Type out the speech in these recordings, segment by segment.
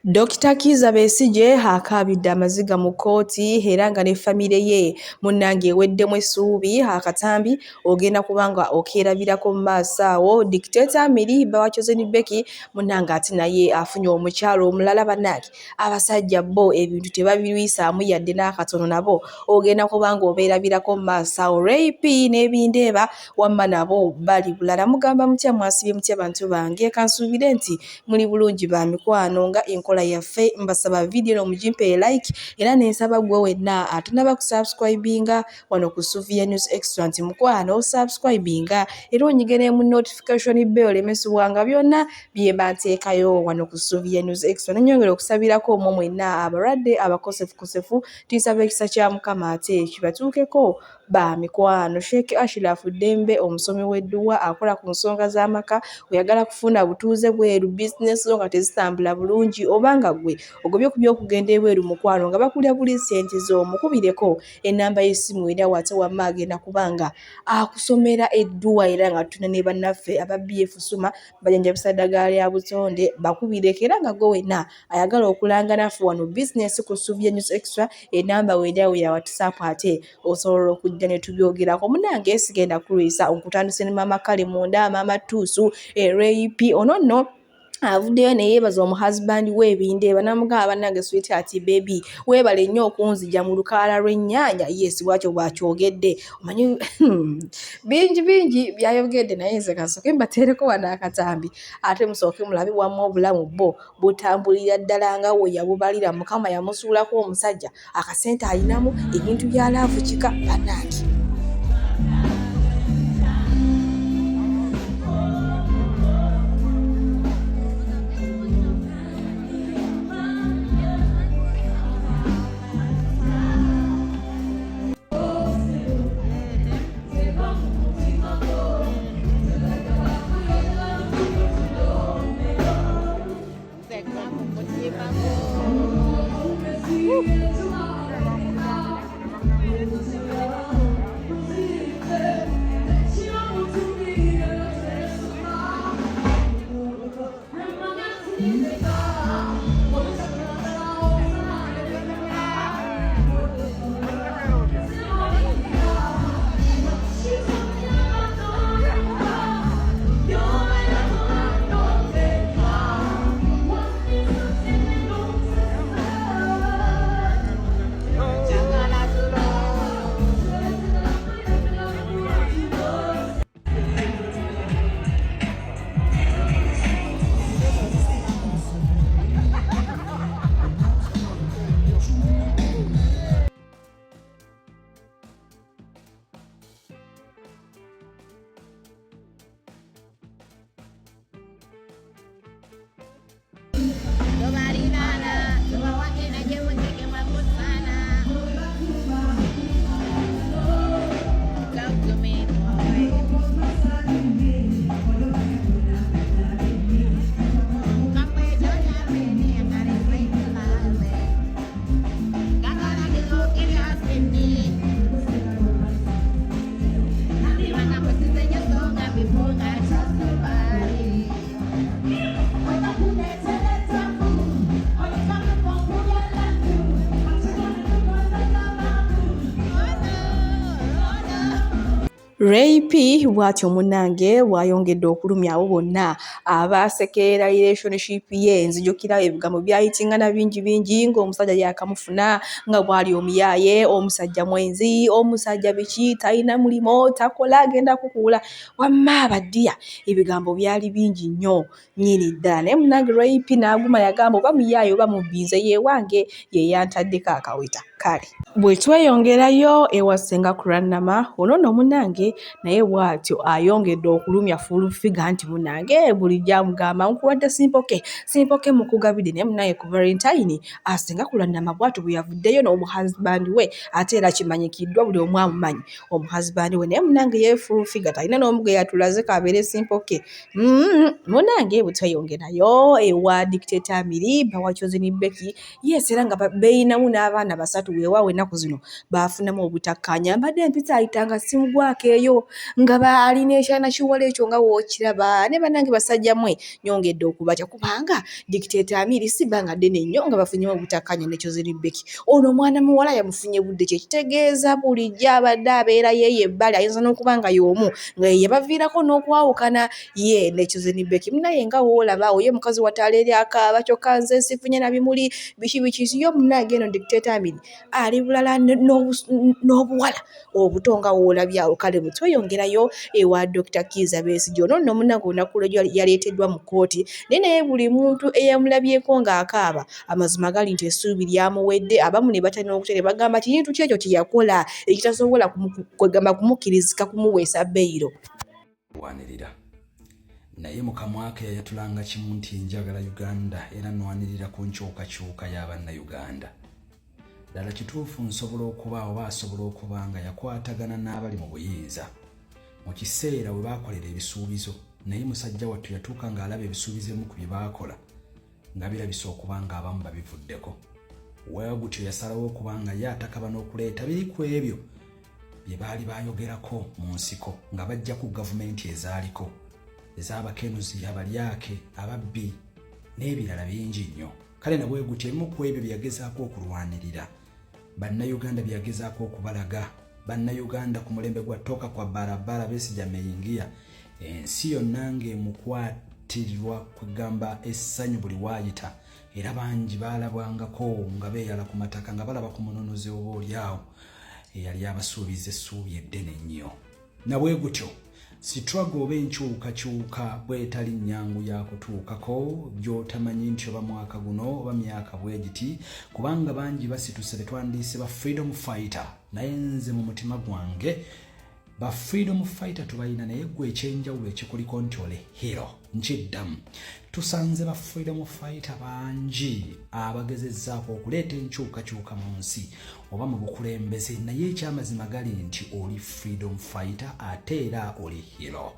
Dr. Kizza Besigye akaabidde amaziga mu kkooti era nga ne famire ye munnange eweddemu essuubi akatambi ogenda kubanga okeerabirako mu maaso awo. Dictator Milly Bawachozi Beki munnange ate naye afunye omukyalo omulala bannange. Abasajja bo ebintu tebabirwisaamu yadde n'akatono nabo ogenda kubanga obeerabirako mu maaso awo. Ray P n'ebindeeba wamma nabo bali bulala. Mugamba mutya, mwasibye mutya bantu bange? Kansuubire nti muli bulungi ba mikwano nga enkola yaffe. Mbasaba video no mujimpe like era nensaba gwe wenna atunaba kusubscribinga wano ku Sufia News Extra nti mukwano subscribinga era onyigere mu notification bell emesubwanga byonna byemba nteekayo wano ku Sufia News Extra. Nnyongera okusabirako omwo mwenna abalwadde abakosefu tinsaba ekisa kya Mukama ate kibatuukeko ba mikwano. Sheikh Ashraf Dembe omusomi w'edduwa akola ku nsonga z'amaka oyagala kufuna butuuze bweru business zo nga tezitambula bulungi obanga gwe ogobye ku by'okugenda ebweru mukwano nga bakulya buli ssente zo mukubireko ennamba y'essimu era wate wamma agenda kubanga akusomera edduwa era nga tuna ne bannaffe aba BF Suma bajanjabisa ddagala lya butonde bakubireko era nga gwe wenna ayagala okulanga naffe wano business ku Sufia News Extra ennamba weerawo ya WhatsApp ate osobola okujja ne tubyogerako. Munnange sigenda kulwisa onkutandise ne Mama Kale munda Mama Tuusu Ray P ono nno avuddeyo ne yeebaza omuhusband w'ebindeeba n'amugamba bannange sweetheart baby weebale nnyo okunzija mu lukalala lw'ennyaanya. Yes bwatyo bwakyogedde omanyi bingi byayogedde naye nze kasooke mbateereko wano akatambi ate musooke mulabe wamu obulamu bo butambulira ddala nga we yabubalira. Mukama yamusuulako omusajja akasente alinamu ebintu bya laavu kika bannange. Ray P bwatyo munnange wayongedde okulumya abo bonna abasekera relationship ye. Nzijukira ebigambo byayitingana bingi ng'omusajja yakamufuna nga bwali omuyaaye omusajja mwenzi omusajja biki talina mulimo takola agenda kukuula wamma abaddiya ebigambo byali bingi nnyo nnyini ddala. Naye munnange Ray P n'aguma yagamba oba muyaaye oba mubbiize ye wange ye yantaddeko akaweta. Kale bwe tweyongerayo ewa Ssenga Kurannama ono nno munnange naye bw'atyo ayongedde okulumya full figure nti munnange buli gyamugamba nkuwadde simpoke mukugabidde. Naye munnange ku Valentine Ssenga Kurannama bw'atyo bwe yavuddeyo n'omuhusband we ate era kimanyikiddwa buli omu amumanyi omuhusband we. Naye munnange ye full figure talina n'omu gwe yatulaze kabeere simpoke. Munnange bwe tweyongerayo ewa Dictator Milly Bawachozi Beki yes era nga beeyinamu n'abaana basatu weewaawe ennaku zino baafunamu obutakkanya. Mbadde mpita ayitanga simugwako eyo nga baalina ekyana kiwala ekyo nga wookiraba ne bannange basajja mmwe nyongedde okubatya kubanga dictator Amiri si bbanga ddene nnyo nga bafunyemu obutakkanya ne Chozi Beki. Ono omwana muwala yamufunye budde kye kitegeeza bulijjo abadde abeera yeeye ebbali ayinza n'okuba nga y'omu nga ye yabaviirako n'okwawukana ye ne Chozi Beki. Munaye nga woolaba oye mukazi wataala eri akaaba kyokka nze sifunye na bimuli biki yo munnange eno dictator Amiri ali bulala n'obuwala obuto nga woolabyawo. Kale bwetweyongerayo ewa Dr. Kizza Besigye ono nno munnange olunaku lwe yaleeteddwa mu kkooti naye buli muntu eyamulabyeko ng'akaaba amazima gali nti essuubi lyamuwedde. Abamu ne batalina okutere bagamba kintu kyekyo teyakola ekitasobola kwegamba kumukkirizika kumuweesa beyiro wanirira naye mu kamwa ke yayatulanga kimu nti njagala Uganda era nwanirira ku nkyukakyuka y'Abannayuganda. Ddala kituufu nsobola okuba oba asobola okuba nga yakwatagana n'abali mu buyinza mu kiseera we baakolera ebisuubizo, naye musajja wattu yatuuka ng'alaba ebisuubizo emu ku bye baakola nga birabisa okuba ng'abamu babivuddeko. Weegutyo yasalawo okuba nga ye atakaba n'okuleeta biri ku ebyo bye baali baayogerako mu nsiko nga bajja ku gavumenti ezaaliko ez'abakenuzi, abalyake, ababbi n'ebirala bingi nnyo. Kale na bwegutyo ebimu ku ebyo byagezaako okulwanirira Bannayuganda, byagezaako okubalaga Bannayuganda ku mulembe gwa ttoka kwa barabara Besigye ameyingia ensi yonna ng'emukwatirirwa kugamba essanyu buli waayita, era bangi baalabwangako nga beeyala ku mataka nga balaba ku munonozi oboolyawo eyali abasuubiza essuubi eddene ennyo. Na bwe gutyo struggle oba enkyukakyuka bwetali nnyangu ya kutuukako gy'otamanyi nti oba mwaka guno oba myaka bwe giti, kubanga bangi basituse be twandiise ba freedom fighter, naye nze mu mutima gwange ba freedom fighter tubalina, naye gwe ekyenjawulo ekikuliko nti ole hero. Nkiddamu tusanze ba freedom fighter bangi abagezezzaako okuleeta enkyukakyuka mu nsi oba mu bukulembeze, naye ekyamazima gali nti oli freedom fighter ate era oli hero.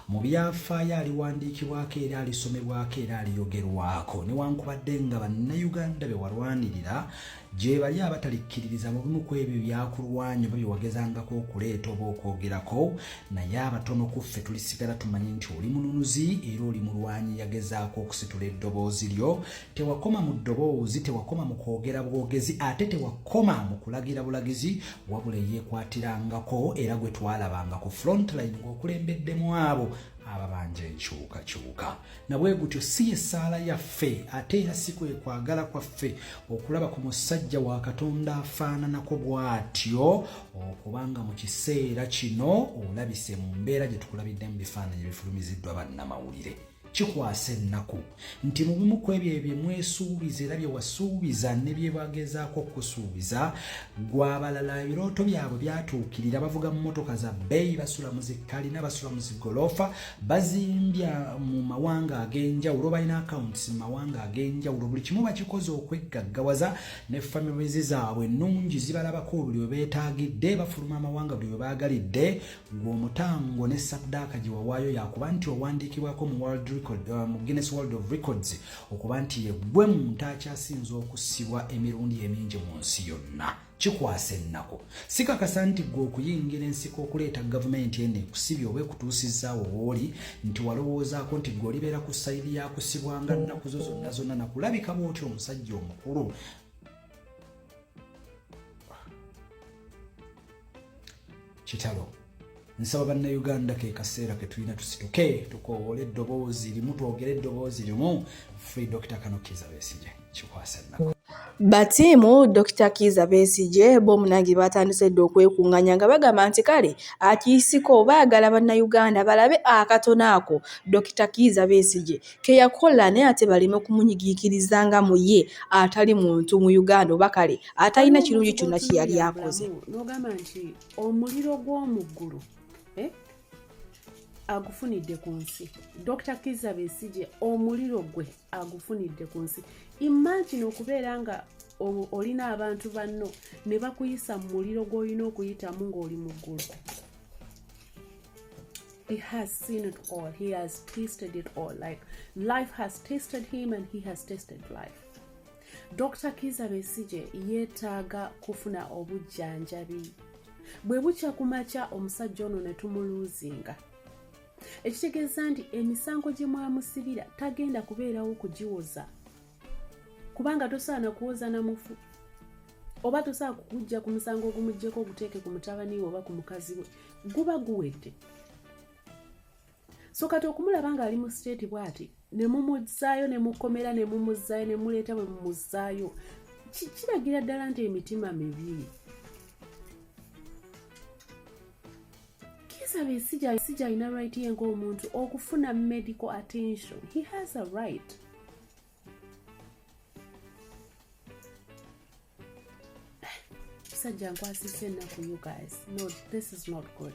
Mu byafaayo aliwandiikibwako era alisomebwako era aliyogerwako, newankubadde nga Bannayuganda be walwanirira gye bali abatalikkiririza mu bimu ku ebyo byakulwanya oba bye wagezangako okuleeta oba okwogerako, naye abatono ku ffe tulisigala tumanyi nti oli mununuzi era oli mulwanyi yagezaako okusitula eddoboozi lyo. Tewakoma mu ddoboozi, tewakoma mu kwogera bwogezi, ate tewakoma mu kulagira bulagizi, wabula yeekwatirangako era gwe twalabanga ku frontline ng'okulembeddemu abo ababanja enkyukakyuka. Na bwe gutyo si essaala yaffe ate era si kwe kwagala kwaffe okulaba ku musajja wa Katonda afaananako bw'atyo, okubanga mu kiseera kino olabise mu mbeera gye tukulabidde mu bifaananyi ebifulumiziddwa bannamawulire. Kikwasa ennaku nti mu bimu ku ebyo bye mwesuubiza era bye wasuubiza ne bye bagezaako okusuubiza, gw'abalala ebirooto byabwe byatuukirira. Bavuga mu mmotoka za bbeeyi, basula mu zikalina, basula mu zigoloofa, bazimbya mu mawanga ag'enjawulo, balina accounts mu mawanga ag'enjawulo. Buli kimu bakikoze okwegaggawaza ne families zaabwe ennungi zibalabako buli we beetaagidde, bafuluma amawanga buli we baagalidde. Gw'omutango ne saddaaka gye wawaayo yakuba nti owandiikibwako mu Guinness World of Records okuba nti ye gwe muntu akyasinze okusibwa emirundi emingi mu nsi yonna. Kikwasa ennaku. Sikakasa nti gwe okuyingira ensiko okuleeta gavumenti eno ekusibye oba ekutuusizaawo wooli nti walowoozaako nti gwe olibeera ku sayidi yakusibwanga nnaku zo zonna nakulabika bw'otyo omusajja omukulu. Kitalo. Nsaba Bannayuganda ke kaseera ke tulina tusituke tukoowole eddoboozi limu, twogere eddoboozi limu. Free Dr. Kizza Besigye. Kikwasa ennaku. Batiimu Dr. Kizza Besigye bo munange batandise dde okwekuŋŋanya nga bagamba nti kale akiisiko baagala Bannayuganda balabe akatono ako Dr. Kizza Besigye ke yakola, naye ate baleme kumunyigiikiriza nga mu ye atali muntu mu Uganda oba kale atalina kirungi kyonna kye yali akoze. N'ogamba nti omuliro gw'omu ggulu agufunidde ku nsi. Dr. Kizza Besigye omuliro gwe agufunidde ku nsi. Imagine okubeera nga olina abantu banno ne bakuyisa mu muliro gw'olina okuyitamu ng'oli mu ggulu. He has seen it all. He has tasted it all. Like life has tasted him and he has tasted life. Dr. Kizza Besigye yeetaaga kufuna obujjanjabi. Bwe bukya kumakya omusajja ono ne tumuluuzinga. Ekitegeeza nti emisango gye mwamusibira tagenda kubeerawo kugiwoza. Kubanga tosaana kuwoza na mufu. Oba tosaana kukujja ku musango ogumugyeko oguteeke ku mutabani we oba ku mukazi we. Guba guwedde. So kati okumulaba nga ali mu state bw'ati ne mumuzzaayo ne mukomera ne mumuzzaayo ne muleeta bwe mumuzzaayo kiragira ddala nti emitima mibi. Kizza Besigye alina right ye ng'omuntu okufuna medical attention. He has a right. Sajja nkwasisa ennaku, you guys. No, this is not good.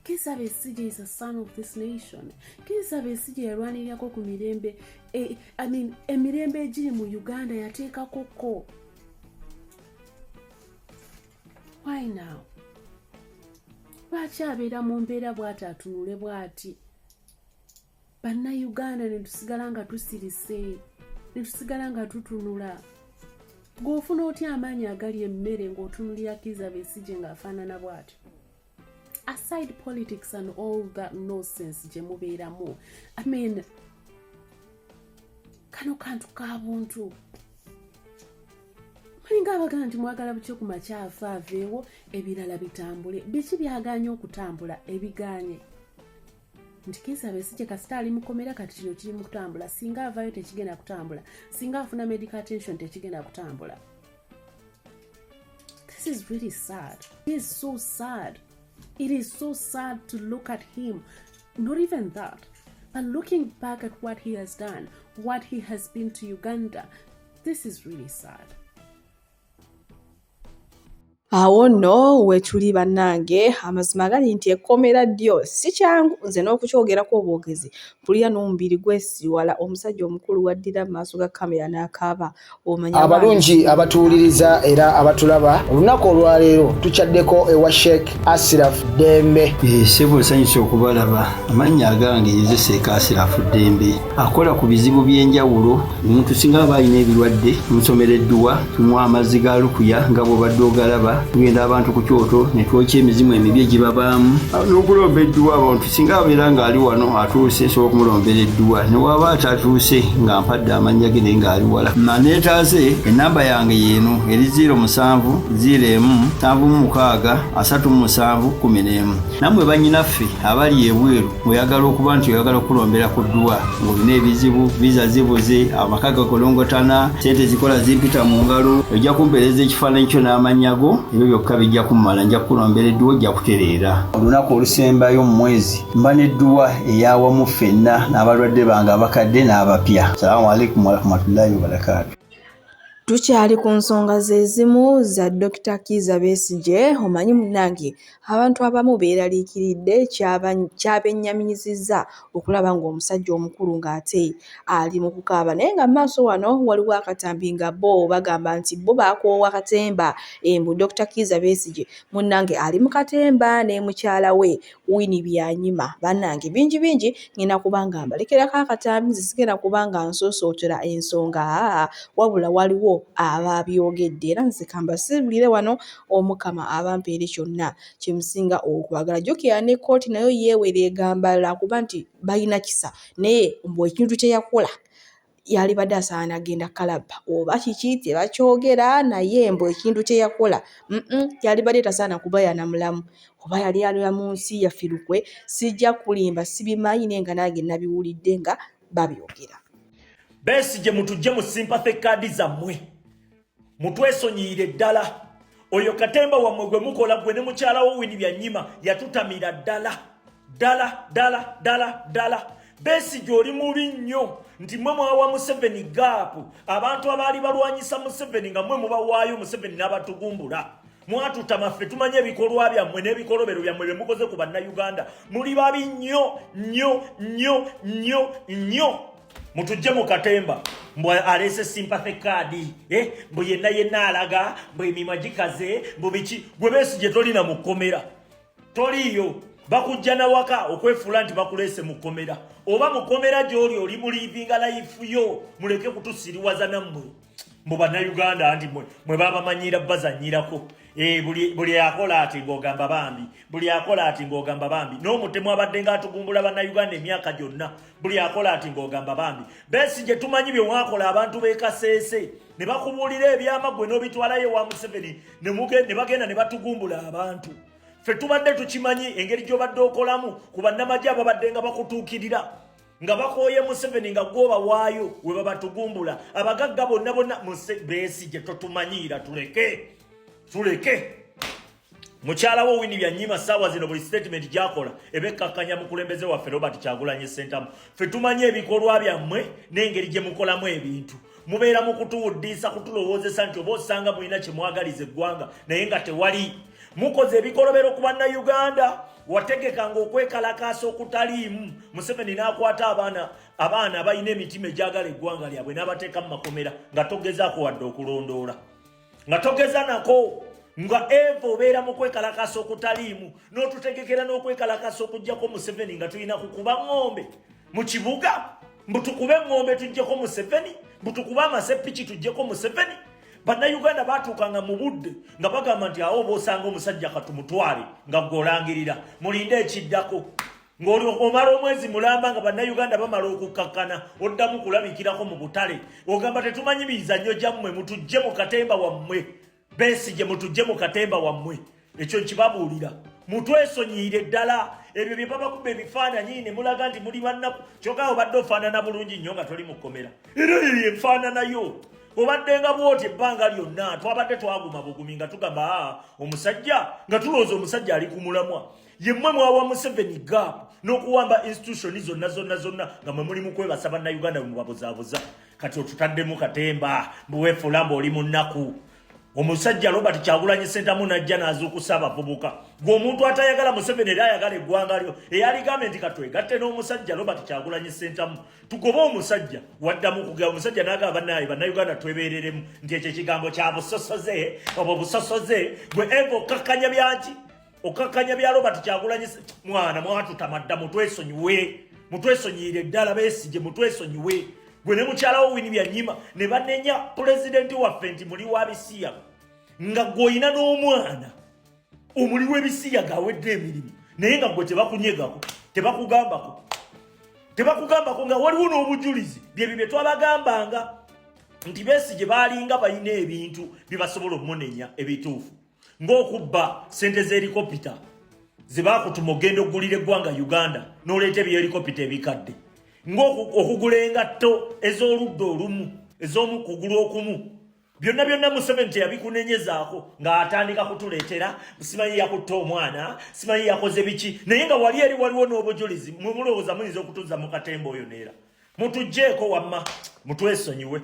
Kizza Besigye is a son of this nation. Kizza Besigye yalwanirirako ku mirembe, emirembe egiri mu Uganda yateekako ko. Why now? Lwaki abeera mu mbeera bw'ati atunule bw'ati? Bannayuganda ne tusigala nga tusirise, ne tusigala nga tutunula. Gw'ofuna otya amaanyi agali emmere ng'otunulira Kizza Besigye ng'afaanana bw'ati? Aside politics and all that nonsense gye mubeeramu, kano kantu k'abuntu. Mulinga abagamba nti mwagala buki ku makya aveewo ebirala bitambule. Biki byaganye okutambula ebiganye? Nti Kizza Besigye kasita ali mukomera kati kino kiri mu kutambula. Singa avaayo tekigenda kutambula. Singa afuna medical attention tekigenda kutambula. This is really sad. It is so sad. It is so sad to look at him. Not even that. But looking back at what he has done, what he has been to Uganda, this is really sad. Awo nno wetuli bannange, amazima gali nti ekkomera ddyo si kyangu nze n'okukyogerako obwogezi mpulira n'omubiri gwesiwala. Omusajja omukulu waddira mu maaso ga kamera n'akaaba. Abalungi abatuwuliriza era abatulaba, olunaku olwaleero tukyaddeko ewa Sheikh Ashraf Dembe. Ssebo nsanyusa okubalaba. Amannya agange ye Sheikh Ashraf Dembe akola ku bizibu by'enjawulo. Omuntu singa aba alina ebirwadde musomereddwa, tunywa amazzi ga lukuya nga bw'obadde ogalaba. Tugenda abantu ku kyoto ne twokya emizimu emibi egibabaamu n'okulomba edduwa. Abantu singa abeera ng'ali wano atuuse sobola okumulombera edduwa, ne waba atatuuse nga mpadde amannya ge naye ng'ali wala. Neetaase ennamba yange yeeno eri 0707763711. Nammwe bannyinaffe abali ebweru oyagala okuba nti oyagala okulombera ku dduwa ng'olina ebizibu, viza zibuze, amaka gakolongotana, ssente zikola zimpita mu ngalo, ojja kumpeereza ekifaananyi kyo n'amannya go. Ebyo byokka bijja kumala, nja kulombera edduwa ojja kutereera. Olunaku olusembayo mu mwezi mba n'edduwa eyawamu ffenna n'abalwadde bange abakadde n'abapya. Salaamu alaikum warahmatullahi wabarakatuh. Tukyali ku nsonga zezimu za Dr. Kizza Besigye. Omanyi munnange, abantu abamu beeraliikiridde kyabennyaminyizizza okulaba ng'omusajja omukulu ng'ate ali mu kukaaba. Naye nga maaso wano waliwo akatambi nga bo bagamba nti bo baakoowa katemba. Mbu Dr. Kizza Besigye munnange ali mu katemba ne mukyala we Winnie Byanyima. Bannange bingi ngenda kubanga mbalekerako akatambi, nze sigenda kubanga nsoosootera ensonga, wabula waliwo ababyogedde era nze kambasibulire wano Omukama abampeere kyonna kimusinga okwagala. Jjukira ne kkooti nayo yeewera egamba lwakuba nti balina kisa, naye mbu ekintu kye yakola yalibadde asaana agenda kalaba oba kiki tebakyogera, naye mbu ekintu kye yakola yalibadde tasaana kuba yanamulamu oba yali alira mu nsi yaffe lukwe. Sijja kulimba sibimanyi naye nga nange nabiwulidde nga babyogera. Besigye mutujje mu sympathy card zammwe, mutwesonyiire ddala. Oyo katemba wammwe gwe mukola gwe ne mukyala wo Winnie Byanyima yatutamira ddala. Besigye oli mubi nnyo, nti mwe mwawa Museveni gaapu. Abantu abaali balwanyisa Museveni nga mwe mubawaayo Museveni n'abatugumbula. Mwatutama ffe tumanye ebikolwa byammwe n'ebikolobero byammwe bye mukoze ku bannayuganda. Muli babi nnyo. Mutujje mu katemba mbwe alese sympathy card, mbwe yenna alaga, mbwe emimwa gikaze, mbwe biki. Gwe Besigye tolina mu kkomera, toliyo. Bakujja na waka okwefuula nti bakuleese mu kkomera, oba mu kkomera gy'oli oli mu livinga life yo. Muleke kutusiriwaza nammwe, mu bannayuganda nti mwe babamanyira bazanyirako buli akola ati ng'ogamba bambi buli akola ati ng'ogamba bambi n'omutemu abadde ng'atugumbula bannayuganda emyaka gyonna buli akola ati ng'ogamba bambi Besigye tumanyi bye wakola abantu b'ekaseese ne bakubuulira ebyama gwe n'obitwalayo wa Museveni ne bagenda ne batugumbula abantu ffe tubadde tukimanyi engeri gy'obadde okolamu ku bannamagye ababadde nga bakutuukirira nga bakooye Museveni nga gwoba waayo we babatugumbula abagagga bonna Besigye totumanyiira tuleke mukyala wo Winnie Byanyima saawa zino buli statement gyakola ebekkakkanya mukulembeze waffe Robert Kyagulanyi Ssentamu ffe tumanyi ebikolwa byammwe n'engeri gye mukolamu ebintu mubeera mu kutuwuddisa kutulowoozesa nti oba osanga mulina kye mwagaliza eggwanga naye nga tewali mukoze ebikolobero ku bannayuganda wategekanga okwekalakaasa okutaliimu Museveni n'akwata abaana balina emitima egyagala eggwanga lyabwe n'abateeka mu makomera nga togezaako wadde okulondoola nga togeza nako nga eva obeera mu kwekalakaasa okutaliimu n'otutegekera n'okwekalakaasa okugjako Museveni nga tulina kukuba ng'ombe mu kibuga mbutukube ng'ombe tujjeko Museveni mbutukube amasepiki tujjeko Museveni bannayuganda baatuukanga mu budde nga bagamba nti awo boosanga omusajja katumutwale nga gw'olangirira mulinde ekiddako ng'omala omwezi mulamba nga bannayuganda bamala okukkakkana oddamu kulabikirako mu butale ogamba tetumanyi mizannyo gyammwe mutujje mu katemba wammwe Besigye mutujje mu katemba wammwe ekyo nkibabuulira mutwesonyiire ddala ebyo bye babakuba ebifaananyi ne mulaga nti muli bannaku kyokka obadde ofaanana bulungi nnyo nga toli mu kkomera era eyo enfaananayo obadde nga bwoti ebbanga lyonna twabadde twaguma bugumi nga tugamba omusajja nga tulowooza omusajja ali ku mulamwa yemmwe mwawa Museveni gap n'okuwamba institutioni zonna nga mwe mulimu kwebasa bannayuganda mubabuzaabuza kati otutaddemu katemba mbuweefula mbaoli mu nnaku omusajja Robert Kyagulanyi Ssentamu najja n'azuukusa abavubuka ng'omuntu atayagala Museveni era ayagala eggwanga lyo eyaligambye nti katwegatte n'omusajja Robert Kyagulanyi Ssentamu tugobe omusajja waddamu kugaba omusajja n'agamba bannayuganda twebeereremu nti ekyo ekigambo kya busosoze obwo busosoze gwe eva okkakkanya byanki okkakkanya bya Robert Kyagulanyi mwana mwatutamadda mutwesonyiire ddala Besigye mutwesonyiwe gwe ne mukyala wo Winnie Byanyima ne banenya pulezidenti waffe nti muli wa bisiya nga gw'olina n'omwana omuli w'ebisiya gawedde emirimu naye nga gwe tebakunyegako tebakugambako nga waliwo n'obujulizi byebyo bye twabagambanga nti Besigye baalinga balina ebintu byebasobola omunenya ebituufu ng'okubba sente z'erikopita ze baakutuma ogenda okugulira eggwanga Uganda n'oleeta ebyelikopita ebikadde ng'okugula engatto ez'oludda olumu ez'omu kugulu okumu byonna Museveni teyabikunenyezaako ng'atandika kutuleetera simanyi yakutta omwana simanyi yakoze biki naye nga wali eri waliwo n'obujulizi mulowooza muyinza okutuza mu katemba oyo neera mutugjeeko wamma mutwesonyiwe